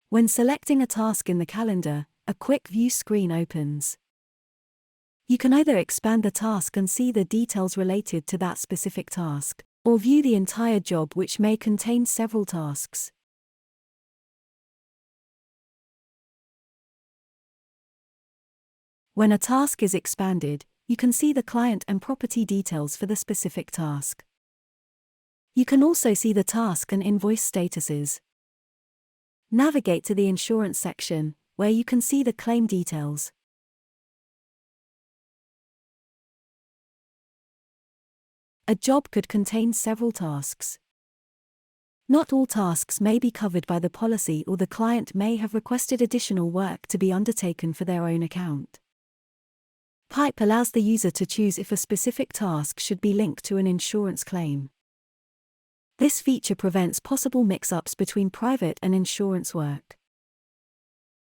When selecting a task in the calendar, a quick view screen opens. You can either expand the task and see the details related to that specific task, or view the entire job, which may contain several tasks. When a task is expanded, you can see the client and property details for the specific task. You can also see the task and invoice statuses. Navigate to the insurance section, where you can see the claim details. A job could contain several tasks. Not all tasks may be covered by the policy, or the client may have requested additional work to be undertaken for their own account. Pipe allows the user to choose if a specific task should be linked to an insurance claim. This feature prevents possible mix-ups between private and insurance work.